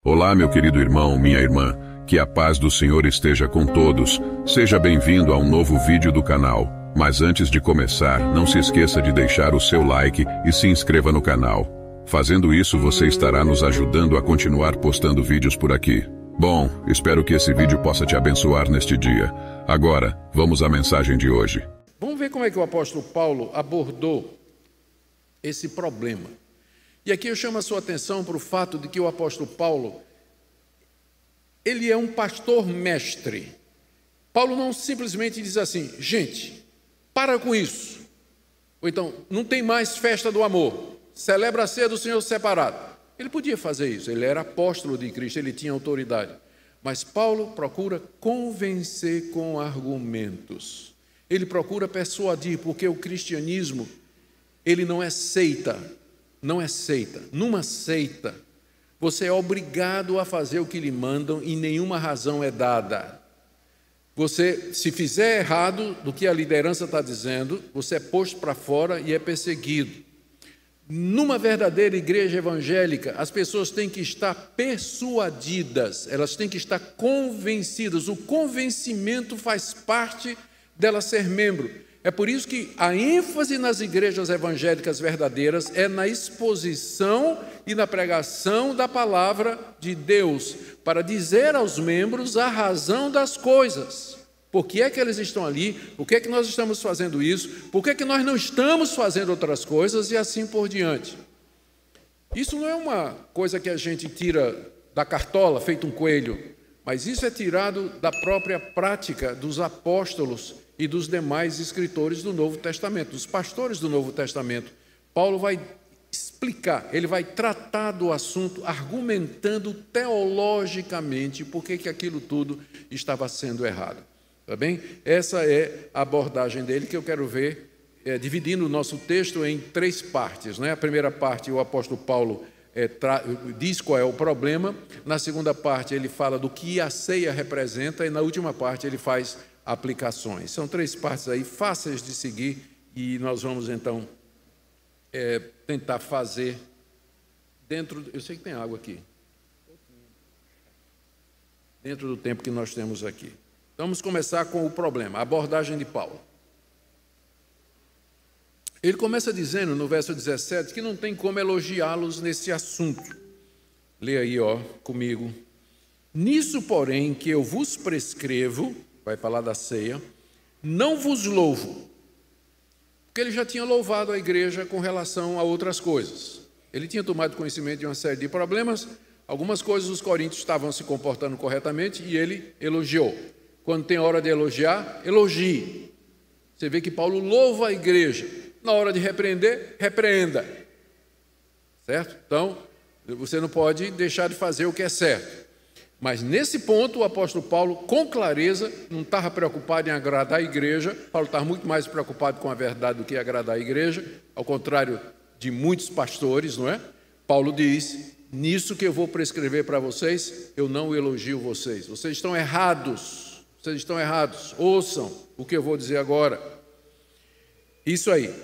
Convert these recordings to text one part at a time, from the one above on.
Olá, meu querido irmão, minha irmã, que a paz do Senhor esteja com todos. Seja bem-vindo a um novo vídeo do canal. Mas antes de começar, não se esqueça de deixar o seu like e se inscreva no canal. Fazendo isso, você estará nos ajudando a continuar postando vídeos por aqui. Bom, espero que esse vídeo possa te abençoar neste dia. Agora, vamos à mensagem de hoje. Vamos ver como é que o apóstolo Paulo abordou esse problema. E aqui eu chamo a sua atenção para o fato de que o apóstolo Paulo, ele é um pastor mestre. Paulo não simplesmente diz assim, gente, para com isso. Ou então, não tem mais festa do amor, celebra a ceia do Senhor separado. Ele podia fazer isso, ele era apóstolo de Cristo, ele tinha autoridade. Mas Paulo procura convencer com argumentos. Ele procura persuadir, porque o cristianismo, ele não é seita. Não é seita. Numa seita, você é obrigado a fazer o que lhe mandam e nenhuma razão é dada. Você, se fizer errado do que a liderança está dizendo, você é posto para fora e é perseguido. Numa verdadeira igreja evangélica, as pessoas têm que estar persuadidas, elas têm que estar convencidas. O convencimento faz parte dela ser membro. É por isso que a ênfase nas igrejas evangélicas verdadeiras é na exposição e na pregação da palavra de Deus, para dizer aos membros a razão das coisas. Por que é que eles estão ali? Por que é que nós estamos fazendo isso? Por que é que nós não estamos fazendo outras coisas? E assim por diante. Isso não é uma coisa que a gente tira da cartola, feito um coelho, mas isso é tirado da própria prática dos apóstolos e dos demais escritores do Novo Testamento, dos pastores do Novo Testamento. Paulo vai explicar, ele vai tratar do assunto, argumentando teologicamente por que aquilo tudo estava sendo errado. Tá bem? Essa é a abordagem dele que eu quero ver, dividindo o nosso texto em três partes. Né? A primeira parte, o apóstolo Paulo diz qual é o problema. Na segunda parte, ele fala do que a ceia representa. E na última parte, ele faz aplicações. São três partes aí fáceis de seguir e nós vamos então tentar fazer dentro. Eu sei que tem água aqui. Dentro do tempo que nós temos aqui. Vamos começar com o problema, a abordagem de Paulo. Ele começa dizendo no verso 17 que não tem como elogiá-los nesse assunto. Lê aí, comigo. Nisso, porém, que eu vos prescrevo, vai falar da ceia, não vos louvo, porque ele já tinha louvado a igreja com relação a outras coisas. Ele tinha tomado conhecimento de uma série de problemas, algumas coisas os coríntios estavam se comportando corretamente e ele elogiou. Quando tem hora de elogiar, elogie. Você vê que Paulo louva a igreja. Na hora de repreender, repreenda. Certo? Então, você não pode deixar de fazer o que é certo. Mas nesse ponto, o apóstolo Paulo, com clareza, não estava preocupado em agradar a igreja. Paulo estava muito mais preocupado com a verdade do que agradar a igreja, ao contrário de muitos pastores, não é? Paulo diz, nisso que eu vou prescrever para vocês, eu não elogio vocês. Vocês estão errados. Vocês estão errados. Ouçam o que eu vou dizer agora. Isso aí.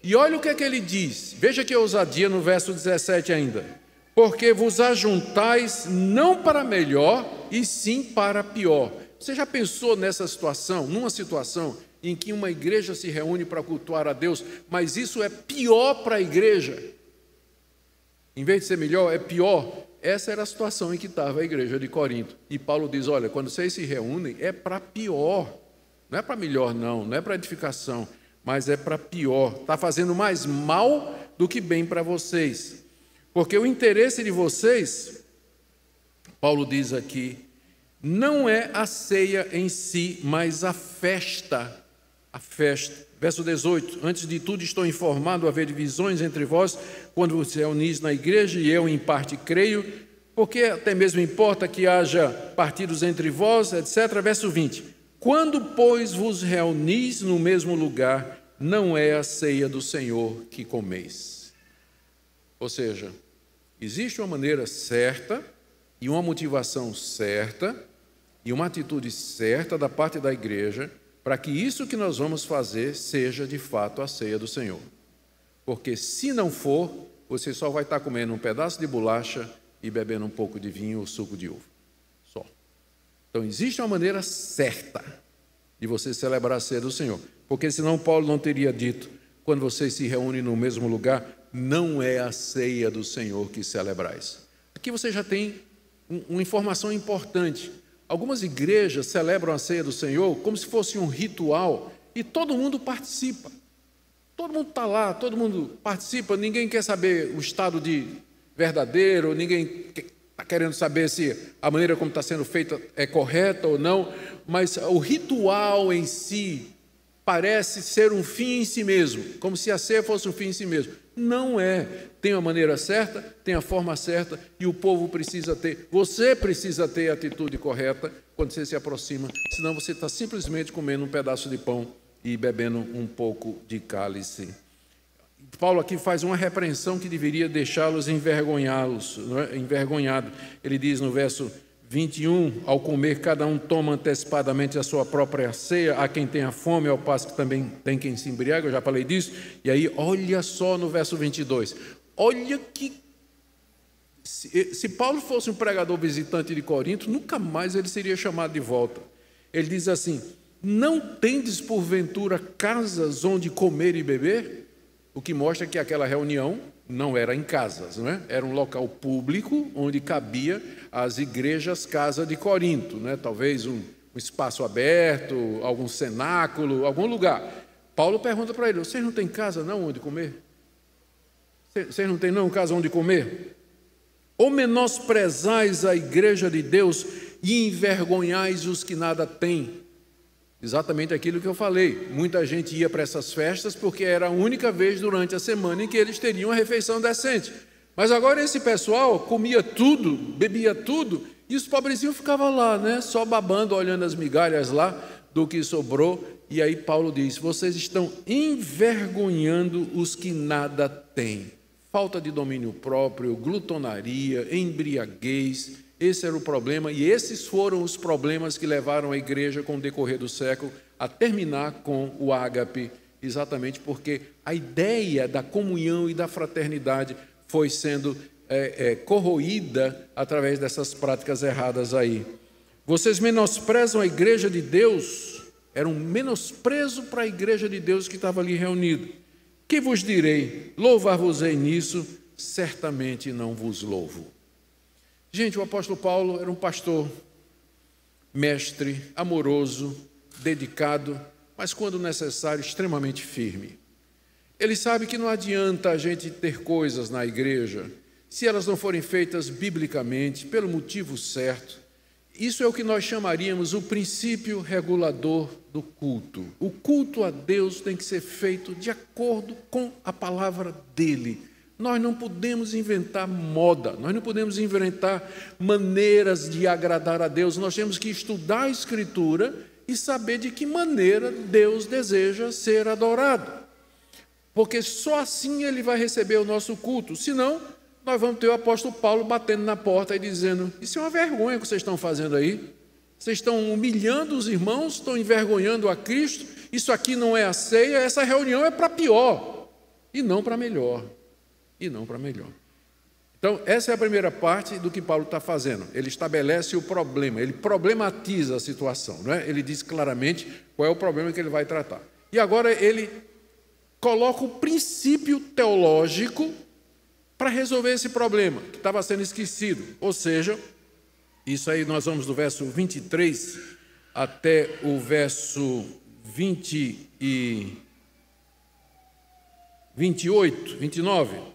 E olha o que é que ele diz. Veja que ousadia no verso 17 ainda. Porque vos ajuntais não para melhor, e sim para pior. Você já pensou nessa situação, numa situação em que uma igreja se reúne para cultuar a Deus, mas isso é pior para a igreja? Em vez de ser melhor, é pior. Essa era a situação em que estava a igreja de Corinto. E Paulo diz, olha, quando vocês se reúnem, é para pior. Não é para melhor, não é para edificação, mas é para pior. Está fazendo mais mal do que bem para vocês. Porque o interesse de vocês, Paulo diz aqui, não é a ceia em si, mas a festa. A festa. Verso 18, antes de tudo estou informado a haver divisões entre vós, quando vos reunis na igreja, e eu em parte creio, porque até mesmo importa que haja partidos entre vós, etc. Verso 20, quando, pois, vos reunis no mesmo lugar, não é a ceia do Senhor que comeis. Ou seja, existe uma maneira certa e uma motivação certa e uma atitude certa da parte da igreja para que isso que nós vamos fazer seja de fato a ceia do Senhor. Porque se não for, você só vai estar comendo um pedaço de bolacha e bebendo um pouco de vinho ou suco de uva. Só. Então, existe uma maneira certa de você celebrar a ceia do Senhor. Porque senão Paulo não teria dito, quando vocês se reúnem no mesmo lugar, não é a ceia do Senhor que celebrais. Aqui você já tem uma informação importante. Algumas igrejas celebram a ceia do Senhor como se fosse um ritual e todo mundo participa. Todo mundo está lá, todo mundo participa, ninguém quer saber o estado de verdadeiro, ninguém está querendo saber se a maneira como está sendo feita é correta ou não, mas o ritual em si parece ser um fim em si mesmo, como se a ceia fosse um fim em si mesmo. Não é. Tem a maneira certa, tem a forma certa, e o povo precisa ter, você precisa ter a atitude correta quando você se aproxima, senão você está simplesmente comendo um pedaço de pão e bebendo um pouco de cálice. Paulo aqui faz uma repreensão que deveria deixá-los envergonhados. Ele diz no verso 21, ao comer, cada um toma antecipadamente a sua própria ceia, há quem tenha fome, ao passo que também tem quem se embriaga, eu já falei disso. E aí, olha só no verso 22, olha que... Se Paulo fosse um pregador visitante de Corinto, nunca mais ele seria chamado de volta. Ele diz assim, não tendes porventura casas onde comer e beber? O que mostra que aquela reunião não era em casas, não é? Era um local público onde cabia as igrejas casa de Corinto, né? Talvez um espaço aberto, algum cenáculo, algum lugar. Paulo pergunta para ele, vocês não têm casa não onde comer? Vocês não têm não casa onde comer? Ou menosprezais a igreja de Deus e envergonhais os que nada têm? Exatamente aquilo que eu falei. Muita gente ia para essas festas porque era a única vez durante a semana em que eles teriam uma refeição decente. Mas agora esse pessoal comia tudo, bebia tudo, e os pobrezinhos ficavam lá, né? Só babando, olhando as migalhas lá do que sobrou. E aí Paulo diz, vocês estão envergonhando os que nada têm. Falta de domínio próprio, glutonaria, embriaguez. Esse era o problema, e esses foram os problemas que levaram a igreja, com o decorrer do século, a terminar com o ágape, exatamente porque a ideia da comunhão e da fraternidade foi sendo corroída através dessas práticas erradas aí. Vocês menosprezam a igreja de Deus, era um menosprezo para a igreja de Deus que estava ali reunida. Que vos direi? Louvar-vos-ei nisso? Certamente não vos louvo. Gente, o apóstolo Paulo era um pastor, mestre, amoroso, dedicado, mas quando necessário, extremamente firme. Ele sabe que não adianta a gente ter coisas na igreja se elas não forem feitas biblicamente, pelo motivo certo. Isso é o que nós chamaríamos o princípio regulador do culto. O culto a Deus tem que ser feito de acordo com a palavra dele. Nós não podemos inventar moda, nós não podemos inventar maneiras de agradar a Deus. Nós temos que estudar a Escritura e saber de que maneira Deus deseja ser adorado. Porque só assim Ele vai receber o nosso culto. Senão, nós vamos ter o apóstolo Paulo batendo na porta e dizendo, isso é uma vergonha que vocês estão fazendo aí. Vocês estão humilhando os irmãos, estão envergonhando a Cristo. Isso aqui não é a ceia, essa reunião é para pior e não para melhor. E não para melhor. Então, essa é a primeira parte do que Paulo está fazendo. Ele estabelece o problema, ele problematiza a situação, não é? Ele diz claramente qual é o problema que ele vai tratar. E agora ele coloca o princípio teológico para resolver esse problema, que estava sendo esquecido. Ou seja, isso aí nós vamos do verso 23 até o verso 28, 29.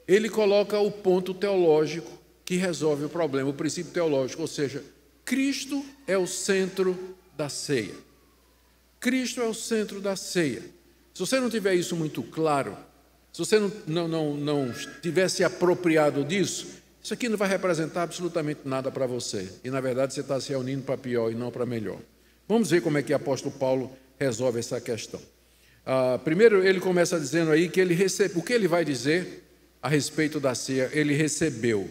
Ele coloca o ponto teológico que resolve o problema, o princípio teológico, ou seja, Cristo é o centro da ceia. Cristo é o centro da ceia. Se você não tiver isso muito claro, se você não tiver se apropriado disso, isso aqui não vai representar absolutamente nada para você. E, na verdade, você está se reunindo para pior e não para melhor. Vamos ver como é que o apóstolo Paulo resolve essa questão. Primeiro, ele começa dizendo aí que ele recebe, o que ele vai dizer a respeito da ceia, ele recebeu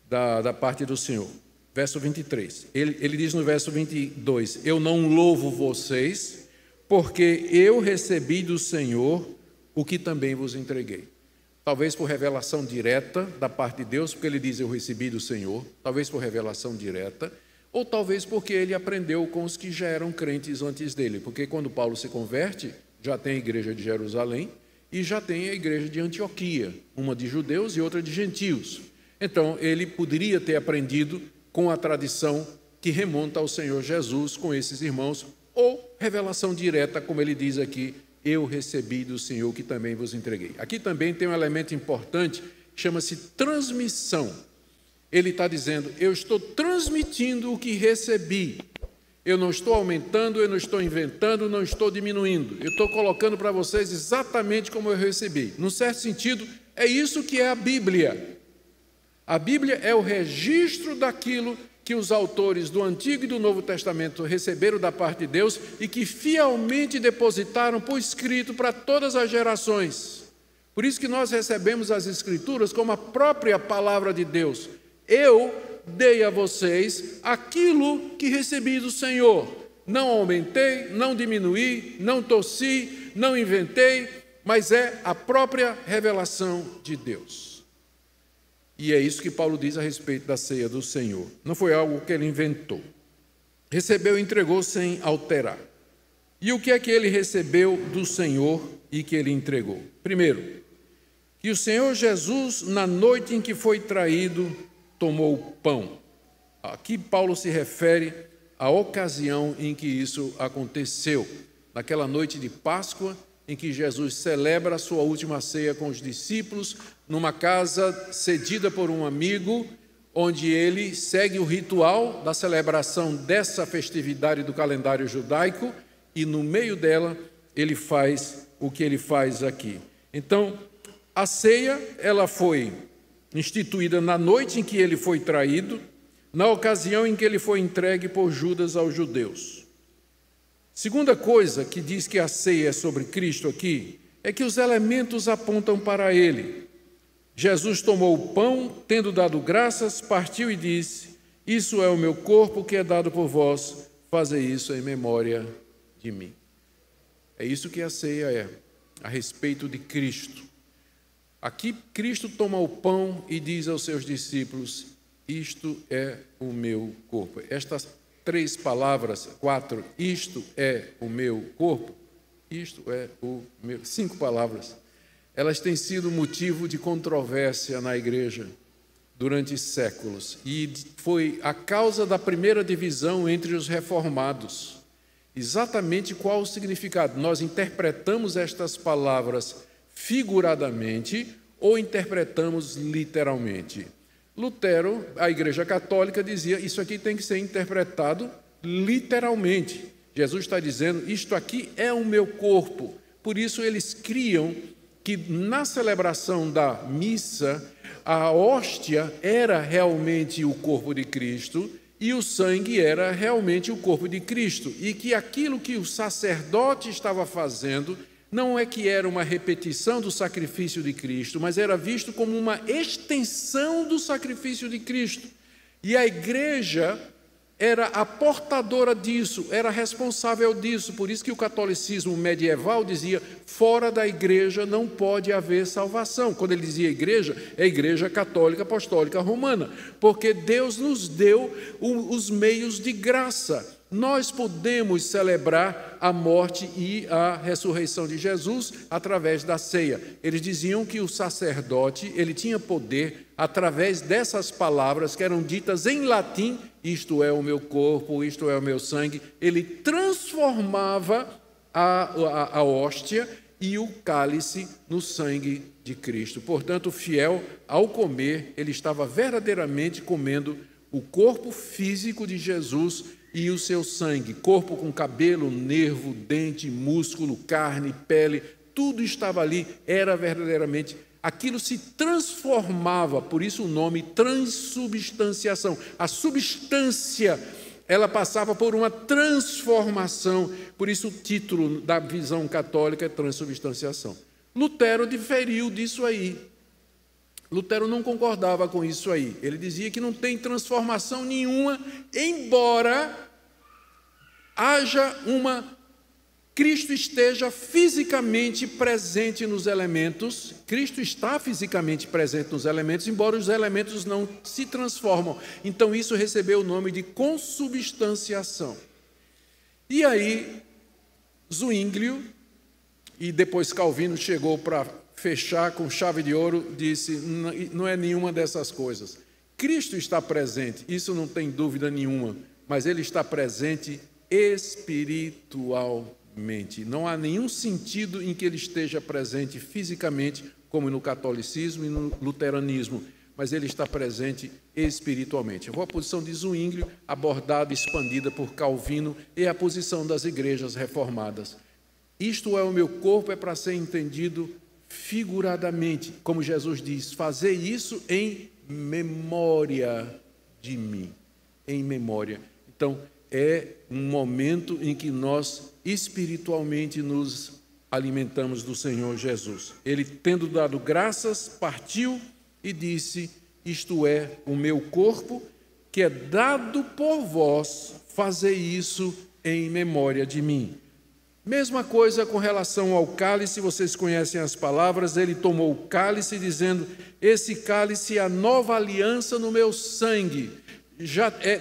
da parte do Senhor. Verso 23. Ele diz no verso 22, eu não louvo vocês, porque eu recebi do Senhor o que também vos entreguei. talvez por revelação direta da parte de Deus, porque ele diz, eu recebi do Senhor, talvez por revelação direta, ou talvez porque ele aprendeu com os que já eram crentes antes dele, porque quando Paulo se converte, já tem a igreja de Jerusalém e já tem a igreja de Antioquia, uma de judeus e outra de gentios. Então, ele poderia ter aprendido com a tradição que remonta ao Senhor Jesus com esses irmãos, ou revelação direta, como ele diz aqui, eu recebi do Senhor que também vos entreguei. Aqui também tem um elemento importante, que chama-se transmissão. Ele está dizendo, eu estou transmitindo o que recebi. Eu não estou aumentando, eu não estou inventando, não estou diminuindo. Eu estou colocando para vocês exatamente como eu recebi. Num certo sentido, é isso que é a Bíblia. A Bíblia é o registro daquilo que os autores do Antigo e do Novo Testamento receberam da parte de Deus e que fielmente depositaram por escrito para todas as gerações. Por isso que nós recebemos as Escrituras como a própria palavra de Deus. Eu dei a vocês aquilo que recebi do Senhor. Não aumentei, não diminuí, não torci, não inventei, mas é a própria revelação de Deus. E é isso que Paulo diz a respeito da ceia do Senhor. Não foi algo que ele inventou. Recebeu e entregou sem alterar. E o que é que ele recebeu do Senhor e que ele entregou? Primeiro, que o Senhor Jesus, na noite em que foi traído, tomou o pão. Aqui Paulo se refere à ocasião em que isso aconteceu. Naquela noite de Páscoa, em que Jesus celebra a sua última ceia com os discípulos, numa casa cedida por um amigo, onde ele segue o ritual da celebração dessa festividade do calendário judaico, e no meio dela ele faz o que ele faz aqui. Então, a ceia, ela foi instituída na noite em que ele foi traído, na ocasião em que ele foi entregue por Judas aos judeus. Segunda coisa que diz que a ceia é sobre Cristo aqui, é que os elementos apontam para ele. Jesus tomou o pão, tendo dado graças, partiu e disse, isso é o meu corpo que é dado por vós, fazei isso em memória de mim. É isso que a ceia é, a respeito de Cristo. Aqui Cristo toma o pão e diz aos seus discípulos, isto é o meu corpo. Estas 3 palavras, 4, isto é o meu corpo, isto é o meu, 5 palavras, elas têm sido motivo de controvérsia na igreja durante séculos, e foi a causa da primeira divisão entre os reformados. Exatamente qual o significado? Nós interpretamos estas palavras figuradamente ou interpretamos literalmente? Lutero, a Igreja Católica, dizia, isso aqui tem que ser interpretado literalmente. Jesus está dizendo, isto aqui é o meu corpo. Por isso eles criam que na celebração da missa, a hóstia era realmente o corpo de Cristo e o sangue era realmente o corpo de Cristo. E que aquilo que o sacerdote estava fazendo não é que era uma repetição do sacrifício de Cristo, mas era visto como uma extensão do sacrifício de Cristo. E a igreja era a portadora disso, era responsável disso. Por isso que o catolicismo medieval dizia, fora da igreja não pode haver salvação. Quando ele dizia igreja, é a Igreja Católica Apostólica Romana, porque Deus nos deu os meios de graça. Nós podemos celebrar a morte e a ressurreição de Jesus através da ceia. Eles diziam que o sacerdote, ele tinha poder, através dessas palavras que eram ditas em latim, isto é o meu corpo, isto é o meu sangue, ele transformava a hóstia e o cálice no sangue de Cristo. Portanto, o fiel, ao comer, ele estava verdadeiramente comendo o corpo físico de Jesus e o seu sangue, corpo com cabelo, nervo, dente, músculo, carne, pele, tudo estava ali, era verdadeiramente, aquilo se transformava, por isso o nome transubstanciação. A substância, ela passava por uma transformação, por isso o título da visão católica é transubstanciação. Lutero diferiu disso aí. Lutero não concordava com isso aí. Ele dizia que não tem transformação nenhuma, embora haja uma Cristo esteja fisicamente presente nos elementos. Cristo está fisicamente presente nos elementos, embora os elementos não se transformam. Então isso recebeu o nome de consubstanciação. E aí, Zwinglio, e depois Calvino chegou para fechar com chave de ouro, disse, não é nenhuma dessas coisas. Cristo está presente, isso não tem dúvida nenhuma, mas Ele está presente espiritualmente. Não há nenhum sentido em que Ele esteja presente fisicamente, como no catolicismo e no luteranismo, mas Ele está presente espiritualmente. A posição de Zwinglio, abordada e expandida por Calvino, é a posição das igrejas reformadas. Isto é o meu corpo, é para ser entendido figuradamente, como Jesus diz, fazer isso em memória de mim, em memória. Então, é um momento em que nós espiritualmente nos alimentamos do Senhor Jesus. Ele, tendo dado graças, partiu e disse, isto é o meu corpo, que é dado por vós, fazer isso em memória de mim. Mesma coisa com relação ao cálice, vocês conhecem as palavras, ele tomou o cálice dizendo, esse cálice é a nova aliança no meu sangue.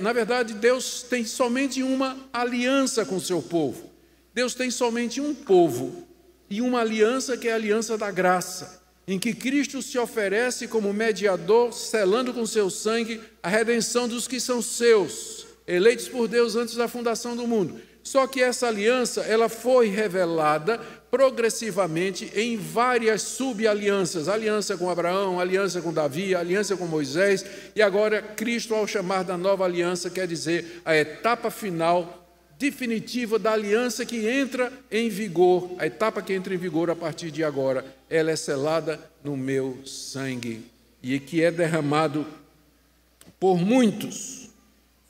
Na verdade, Deus tem somente uma aliança com o seu povo. Deus tem somente um povo e uma aliança que é a aliança da graça, em que Cristo se oferece como mediador, selando com seu sangue a redenção dos que são seus, eleitos por Deus antes da fundação do mundo. Só que essa aliança, ela foi revelada progressivamente em várias subalianças, aliança com Abraão, aliança com Davi, aliança com Moisés, e agora Cristo, ao chamar da nova aliança, quer dizer a etapa final, definitiva da aliança que entra em vigor, a etapa que entra em vigor a partir de agora, ela é selada no meu sangue, e que é derramado por muitos.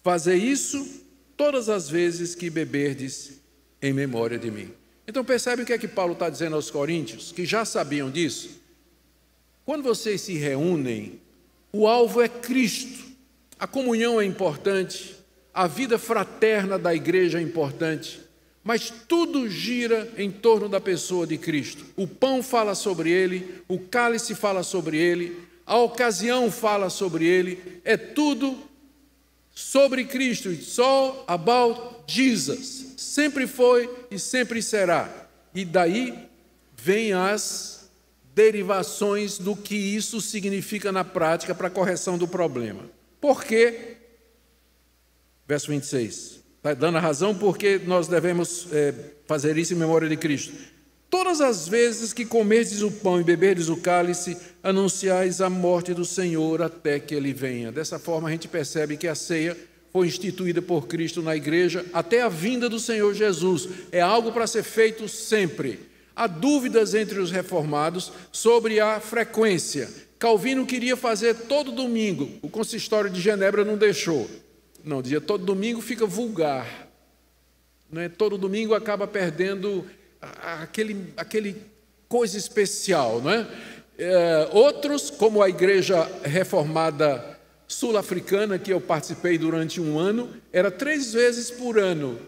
Fazer isso todas as vezes que beberdes em memória de mim. Então percebe o que é que Paulo está dizendo aos coríntios, que já sabiam disso? Quando vocês se reúnem, o alvo é Cristo, a comunhão é importante, a vida fraterna da igreja é importante, mas tudo gira em torno da pessoa de Cristo. O pão fala sobre ele, o cálice fala sobre ele, a ocasião fala sobre ele, é tudo sobre Cristo, it's all about Jesus, sempre foi e sempre será. E daí vem as derivações do que isso significa na prática para a correção do problema. Por quê? Verso 26, está dando a razão porque nós devemos fazer isso em memória de Cristo. Todas as vezes que comerdes o pão e beberdes o cálice, anunciais a morte do Senhor até que Ele venha. Dessa forma a gente percebe que a ceia foi instituída por Cristo na igreja até a vinda do Senhor Jesus. É algo para ser feito sempre. Há dúvidas entre os reformados sobre a frequência. Calvino queria fazer todo domingo, o consistório de Genebra não deixou. Não, dizia todo domingo fica vulgar. Não é? Todo domingo acaba perdendo aquele coisa especial, não é? Outros, como a igreja reformada sul-africana, que eu participei durante um ano, era 3 vezes por ano.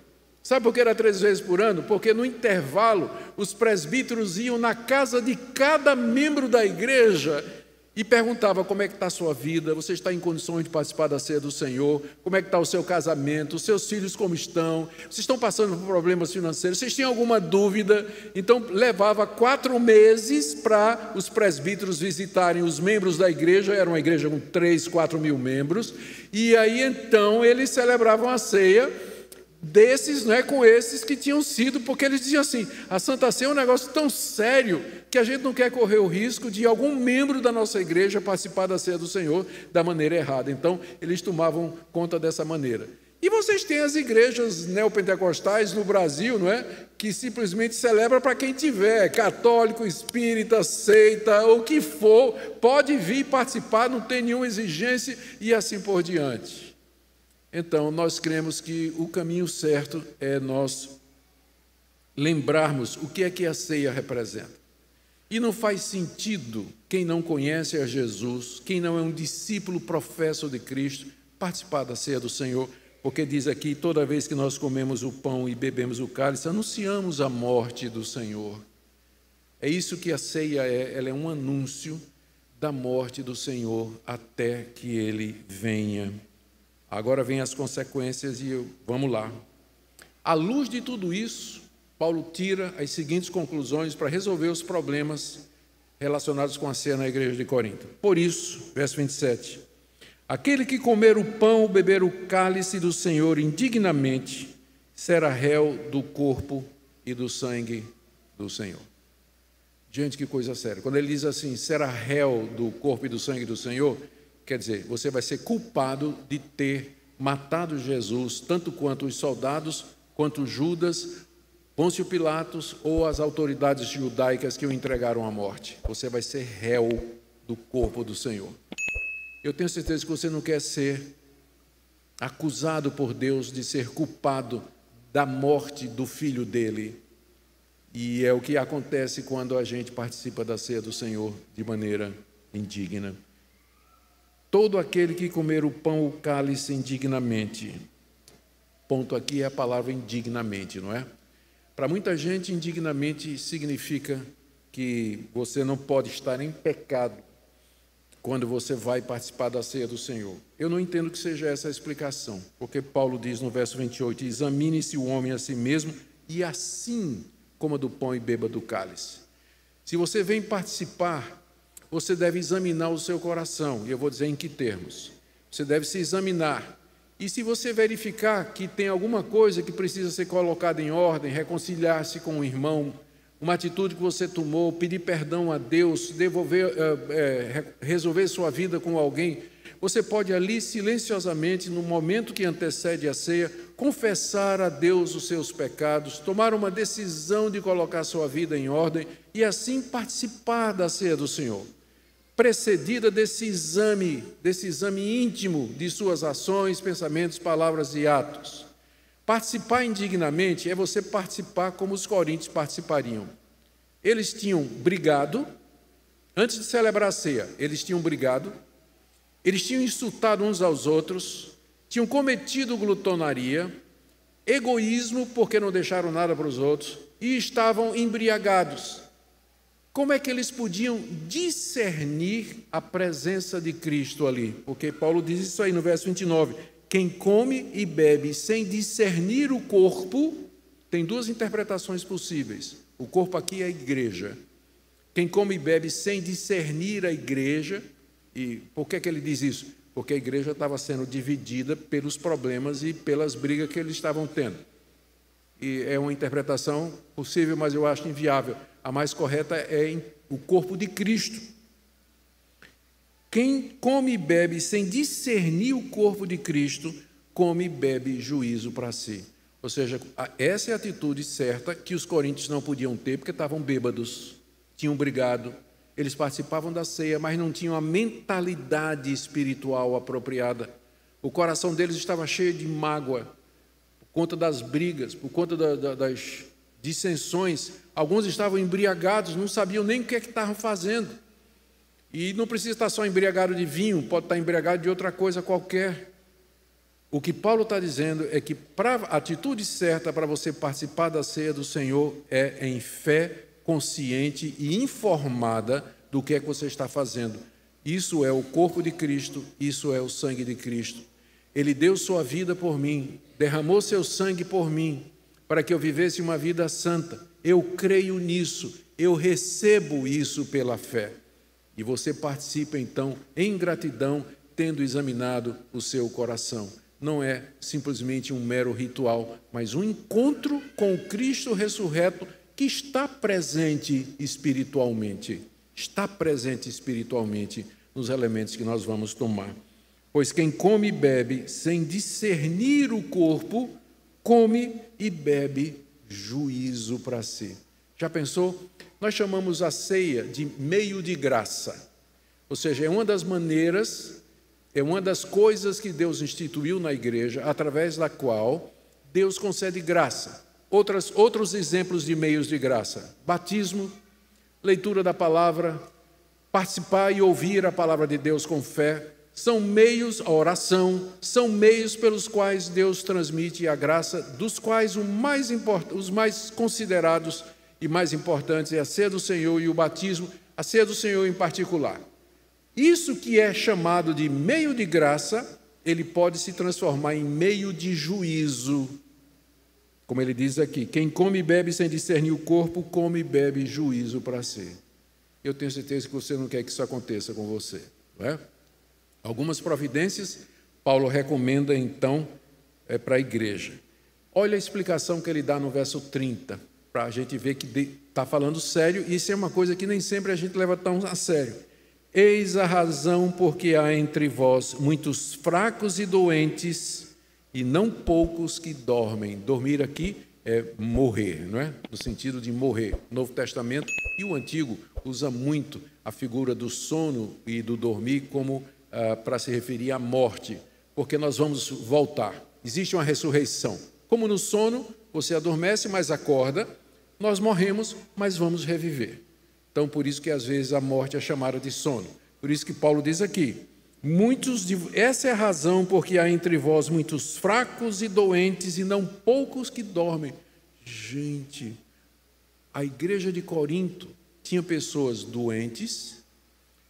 Sabe por que era 3 vezes por ano? Porque no intervalo os presbíteros iam na casa de cada membro da igreja e perguntava como é que está a sua vida, você está em condições de participar da ceia do Senhor, como é que está o seu casamento, os seus filhos como estão, vocês estão passando por problemas financeiros, vocês têm alguma dúvida? Então levava 4 meses para os presbíteros visitarem os membros da igreja, era uma igreja com 3, 4 mil membros, e aí então eles celebravam a ceia desses, não é, com esses que tinham sido, porque eles diziam assim, a Santa Ceia é um negócio tão sério que a gente não quer correr o risco de algum membro da nossa igreja participar da ceia do Senhor da maneira errada. Então, eles tomavam conta dessa maneira. E vocês têm as igrejas neopentecostais no Brasil, não é? Que simplesmente celebra para quem tiver, católico, espírita, seita, o que for, pode vir participar, não tem nenhuma exigência e assim por diante. Então, nós cremos que o caminho certo é nós lembrarmos o que é que a ceia representa. E não faz sentido quem não conhece a Jesus, quem não é um discípulo professo de Cristo, participar da ceia do Senhor, porque diz aqui, toda vez que nós comemos o pão e bebemos o cálice, anunciamos a morte do Senhor. É isso que a ceia é, ela é um anúncio da morte do Senhor até que Ele venha. Agora vem as consequências e vamos lá. À luz de tudo isso, Paulo tira as seguintes conclusões para resolver os problemas relacionados com a ceia na igreja de Corinto. Por isso, verso 27, aquele que comer o pão ou beber o cálice do Senhor indignamente será réu do corpo e do sangue do Senhor. Gente, que coisa séria. Quando ele diz assim, será réu do corpo e do sangue do Senhor, quer dizer, você vai ser culpado de ter matado Jesus, tanto quanto os soldados, quanto Judas, Pôncio Pilatos ou as autoridades judaicas que o entregaram à morte. Você vai ser réu do corpo do Senhor. Eu tenho certeza que você não quer ser acusado por Deus de ser culpado da morte do filho dele. E é o que acontece quando a gente participa da ceia do Senhor de maneira indigna. Todo aquele que comer o pão ou o cálice indignamente. Ponto aqui é a palavra indignamente, não é? Para muita gente, indignamente significa que você não pode estar em pecado quando você vai participar da ceia do Senhor. Eu não entendo que seja essa a explicação, porque Paulo diz no verso 28, examine-se o homem a si mesmo e assim coma do pão e beba do cálice. Se você vem participar, você deve examinar o seu coração, e eu vou dizer em que termos. Você deve se examinar. E se você verificar que tem alguma coisa que precisa ser colocada em ordem, reconciliar-se com o irmão, uma atitude que você tomou, pedir perdão a Deus, resolver sua vida com alguém, você pode ali silenciosamente, no momento que antecede a ceia, confessar a Deus os seus pecados, tomar uma decisão de colocar sua vida em ordem e assim participar da ceia do Senhor, precedida desse exame íntimo de suas ações, pensamentos, palavras e atos. Participar indignamente é você participar como os coríntios participariam. Eles tinham brigado, antes de celebrar a ceia, eles tinham brigado, eles tinham insultado uns aos outros, tinham cometido glutonaria, egoísmo, porque não deixaram nada para os outros, e estavam embriagados. Como é que eles podiam discernir a presença de Cristo ali? Porque Paulo diz isso aí no verso 29. Quem come e bebe sem discernir o corpo, tem duas interpretações possíveis. O corpo aqui é a igreja. Quem come e bebe sem discernir a igreja, e por que ele diz isso? Porque a igreja estava sendo dividida pelos problemas e pelas brigas que eles estavam tendo. E é uma interpretação possível, mas eu acho inviável. A mais correta é o corpo de Cristo. Quem come e bebe sem discernir o corpo de Cristo, come e bebe juízo para si. Ou seja, essa é a atitude certa que os coríntios não podiam ter, porque estavam bêbados, tinham brigado, eles participavam da ceia, mas não tinham a mentalidade espiritual apropriada. O coração deles estava cheio de mágoa, por conta das brigas, por conta das dissensões. Alguns estavam embriagados, não sabiam nem o que estavam fazendo. E não precisa estar só embriagado de vinho, pode estar embriagado de outra coisa qualquer. O que Paulo está dizendo é que a atitude certa para você participar da ceia do Senhor é em fé, consciente e informada do que é que você está fazendo. Isso é o corpo de Cristo, isso é o sangue de Cristo. Ele deu sua vida por mim, derramou seu sangue por mim, para que eu vivesse uma vida santa. Eu creio nisso, eu recebo isso pela fé. E você participa, então, em gratidão, tendo examinado o seu coração. Não é simplesmente um mero ritual, mas um encontro com o Cristo ressurreto que está presente espiritualmente. Está presente espiritualmente nos elementos que nós vamos tomar. Pois quem come e bebe sem discernir o corpo, come e bebe juízo para si. Já pensou? Nós chamamos a ceia de meio de graça. Ou seja, é uma das maneiras, é uma das coisas que Deus instituiu na igreja, através da qual Deus concede graça. Outros exemplos de meios de graça: batismo, leitura da palavra, participar e ouvir a palavra de Deus com fé, são meios, a oração, são meios pelos quais Deus transmite a graça, dos quais os mais considerados e mais importantes é a ceia do Senhor e o batismo, a ceia do Senhor em particular. Isso que é chamado de meio de graça, ele pode se transformar em meio de juízo. Como ele diz aqui, quem come e bebe sem discernir o corpo, come e bebe juízo para si. Eu tenho certeza que você não quer que isso aconteça com você, não é? Algumas providências, Paulo recomenda então para a igreja. Olha a explicação que ele dá no verso 30, para a gente ver que está falando sério, e isso é uma coisa que nem sempre a gente leva tão a sério. Eis a razão porque há entre vós muitos fracos e doentes, e não poucos que dormem. Dormir aqui é morrer, não é? No sentido de morrer. O Novo Testamento e o Antigo usa muito a figura do sono e do dormir como para se referir à morte, porque nós vamos voltar. Existe uma ressurreição. Como no sono, você adormece, mas acorda. Nós morremos, mas vamos reviver. Então, por isso que às vezes a morte é chamada de sono. Por isso que Paulo diz aqui, essa é a razão porque há entre vós muitos fracos e doentes e não poucos que dormem. Gente, a igreja de Corinto tinha pessoas doentes,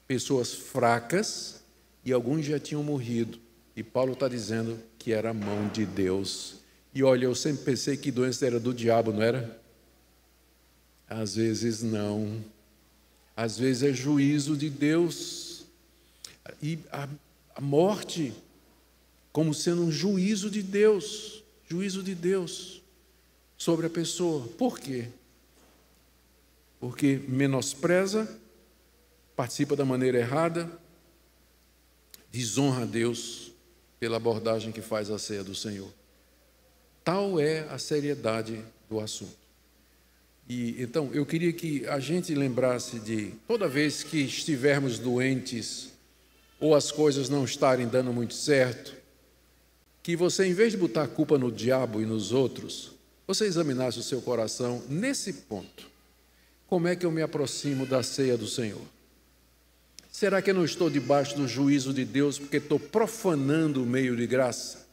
pessoas fracas, e alguns já tinham morrido. E Paulo está dizendo que era a mão de Deus. E olha, eu sempre pensei que doença era do diabo, não era? Às vezes não. Às vezes é juízo de Deus. E a morte como sendo um juízo de Deus sobre a pessoa. Por quê? Porque menospreza, participa da maneira errada, desonra a Deus pela abordagem que faz a ceia do Senhor. Tal é a seriedade do assunto. E então, eu queria que a gente lembrasse de, toda vez que estivermos doentes, ou as coisas não estarem dando muito certo, que você, em vez de botar a culpa no diabo e nos outros, você examinasse o seu coração nesse ponto. Como é que eu me aproximo da ceia do Senhor? Será que eu não estou debaixo do juízo de Deus porque estou profanando o meio de graça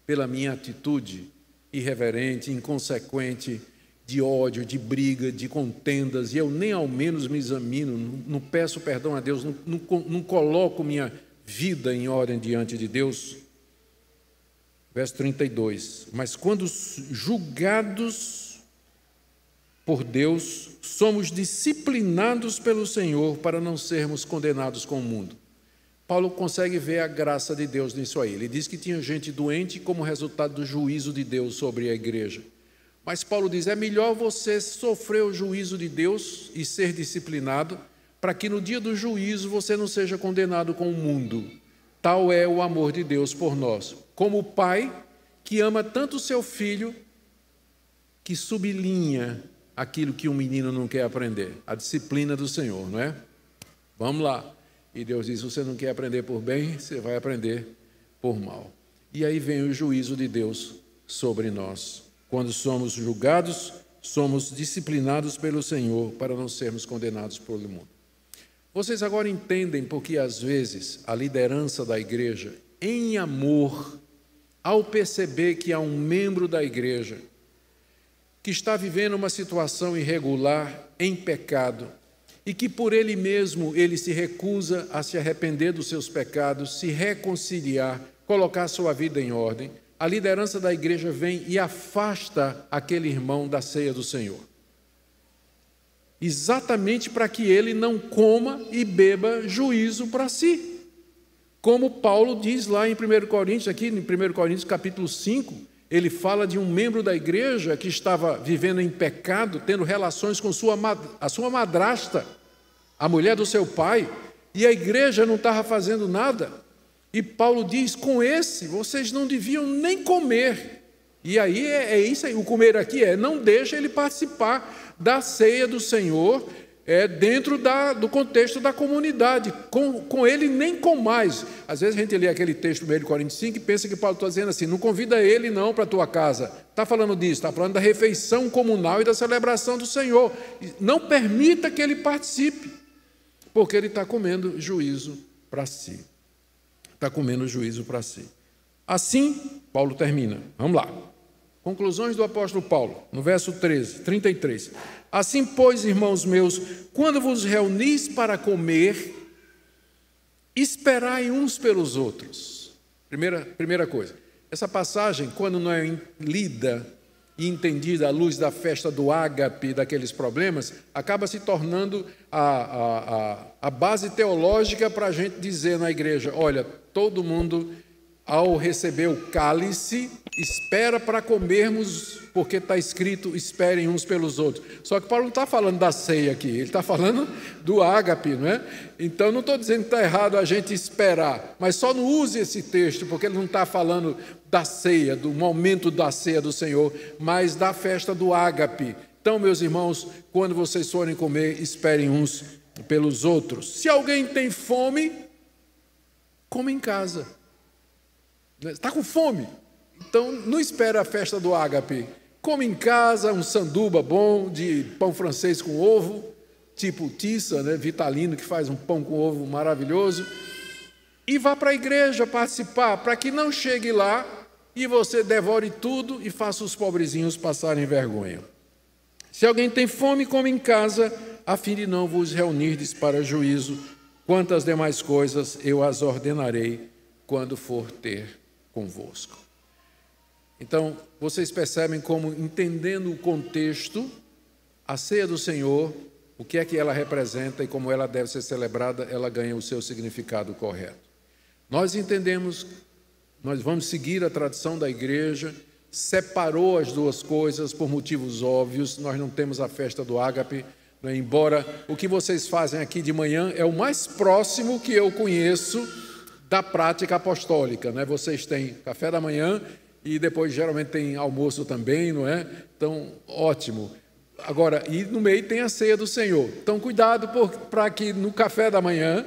pela minha atitude irreverente, inconsequente, de ódio, de briga, de contendas, e eu nem ao menos me examino, não peço perdão a Deus, não coloco minha vida em ordem diante de Deus? Verso 32, mas quando julgados por Deus, somos disciplinados pelo Senhor para não sermos condenados com o mundo. Paulo consegue ver a graça de Deus nisso aí. Ele diz que tinha gente doente como resultado do juízo de Deus sobre a igreja. Mas Paulo diz, é melhor você sofrer o juízo de Deus e ser disciplinado, para que no dia do juízo você não seja condenado com o mundo. Tal é o amor de Deus por nós. Como o pai que ama tanto o seu filho, que sublinha aquilo que um menino não quer aprender, a disciplina do Senhor, não é? Vamos lá. E Deus diz, você não quer aprender por bem, você vai aprender por mal. E aí vem o juízo de Deus sobre nós. Quando somos julgados, somos disciplinados pelo Senhor para não sermos condenados pelo mundo. Vocês agora entendem porque às vezes a liderança da igreja, em amor, ao perceber que há um membro da igreja que está vivendo uma situação irregular, em pecado, e que por ele mesmo ele se recusa a se arrepender dos seus pecados, se reconciliar, colocar sua vida em ordem, a liderança da igreja vem e afasta aquele irmão da ceia do Senhor. Exatamente para que ele não coma e beba juízo para si. Como Paulo diz lá em 1 Coríntios, aqui em 1 Coríntios capítulo 5, ele fala de um membro da igreja que estava vivendo em pecado, tendo relações com a sua madrasta, a mulher do seu pai, e a igreja não estava fazendo nada. E Paulo diz, com esse vocês não deviam nem comer. E aí é isso aí, o comer aqui não deixa ele participar da ceia do Senhor, dentro do contexto da comunidade, com ele nem com mais. Às vezes a gente lê aquele texto do 1 Coríntios 5 e pensa que Paulo está dizendo assim, não convida ele não para a tua casa. Está falando disso, está falando da refeição comunal e da celebração do Senhor. Não permita que ele participe, porque ele está comendo juízo para si. está comendo juízo para si. Assim, Paulo termina. Vamos lá. Conclusões do apóstolo Paulo, no verso 33. Assim, pois, irmãos meus, quando vos reunis para comer, esperai uns pelos outros. Primeira coisa. Essa passagem, quando não é lida e entendida à luz da festa do ágape, daqueles problemas, acaba se tornando a base teológica para a gente dizer na igreja, olha, todo mundo, ao receber o cálice, espera para comermos, porque está escrito, esperem uns pelos outros. Só que Paulo não está falando da ceia aqui, ele está falando do ágape, não é? Então, não estou dizendo que está errado a gente esperar, mas só não use esse texto, porque ele não está falando da ceia, do momento da ceia do Senhor, mas da festa do ágape. Então, meus irmãos, quando vocês forem comer, esperem uns pelos outros. Se alguém tem fome, come em casa. Está com fome? Então, não espera a festa do ágape. Come em casa um sanduba bom de pão francês com ovo, tipo Tissa, né, Vitalino, que faz um pão com ovo maravilhoso, e vá para a igreja participar, para que não chegue lá e você devore tudo e faça os pobrezinhos passarem vergonha. Se alguém tem fome, come em casa, a fim de não vos reunirdes para juízo. Quanto às demais coisas, eu as ordenarei quando for ter convosco. Então, vocês percebem como, entendendo o contexto, a ceia do Senhor, o que é que ela representa e como ela deve ser celebrada, ela ganha o seu significado correto. Nós entendemos, nós vamos seguir a tradição da igreja, separou as duas coisas por motivos óbvios, nós não temos a festa do ágape, né? Embora o que vocês fazem aqui de manhã é o mais próximo que eu conheço da prática apostólica, né? Vocês têm café da manhã e depois geralmente tem almoço também, não é? Então, ótimo. Agora, e no meio tem a ceia do Senhor. Então, cuidado para que no café da manhã,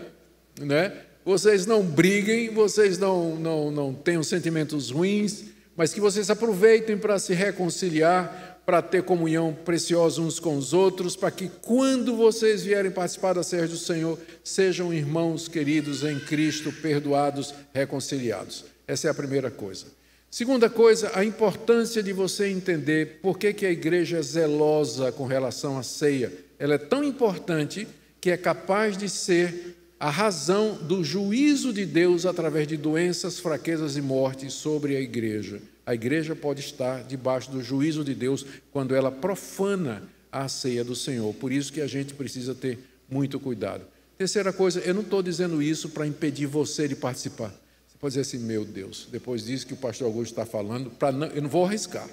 né, vocês não briguem, vocês não tenham sentimentos ruins, mas que vocês aproveitem para se reconciliar, para ter comunhão preciosa uns com os outros, para que quando vocês vierem participar da ceia do Senhor, sejam irmãos queridos em Cristo, perdoados, reconciliados. Essa é a primeira coisa. Segunda coisa, a importância de você entender por que a igreja é zelosa com relação à ceia. Ela é tão importante que é capaz de ser a razão do juízo de Deus através de doenças, fraquezas e mortes sobre a igreja. A igreja pode estar debaixo do juízo de Deus quando ela profana a ceia do Senhor. Por isso que a gente precisa ter muito cuidado. Terceira coisa, eu não estou dizendo isso para impedir você de participar. Você pode dizer assim, meu Deus, depois disso que o pastor Augusto está falando, eu não vou arriscar.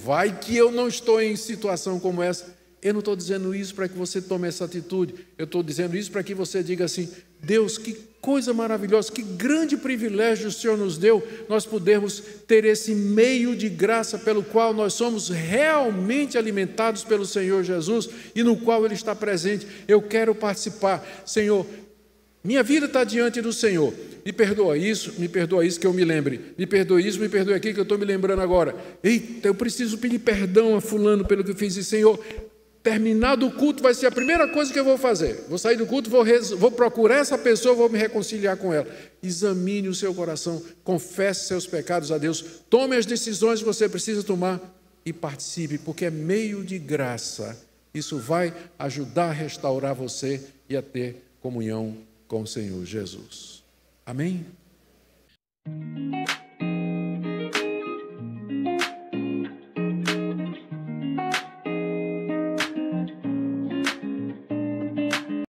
Vai que eu não estou em situação como essa. Eu não estou dizendo isso para que você tome essa atitude. Eu estou dizendo isso para que você diga assim, Deus, que coisa maravilhosa, que grande privilégio o Senhor nos deu, nós podermos ter esse meio de graça pelo qual nós somos realmente alimentados pelo Senhor Jesus e no qual Ele está presente. Eu quero participar. Senhor, minha vida está diante do Senhor. Me perdoa isso que eu me lembre. Me perdoe isso, me perdoe aquilo que eu estou me lembrando agora. Eita, eu preciso pedir perdão a fulano pelo que eu fiz. E, Senhor, terminado o culto, vai ser a primeira coisa que eu vou fazer. Vou sair do culto, vou procurar essa pessoa, vou me reconciliar com ela. Examine o seu coração, confesse seus pecados a Deus, tome as decisões que você precisa tomar e participe, porque é meio de graça. Isso vai ajudar a restaurar você e a ter comunhão com o Senhor Jesus. Amém?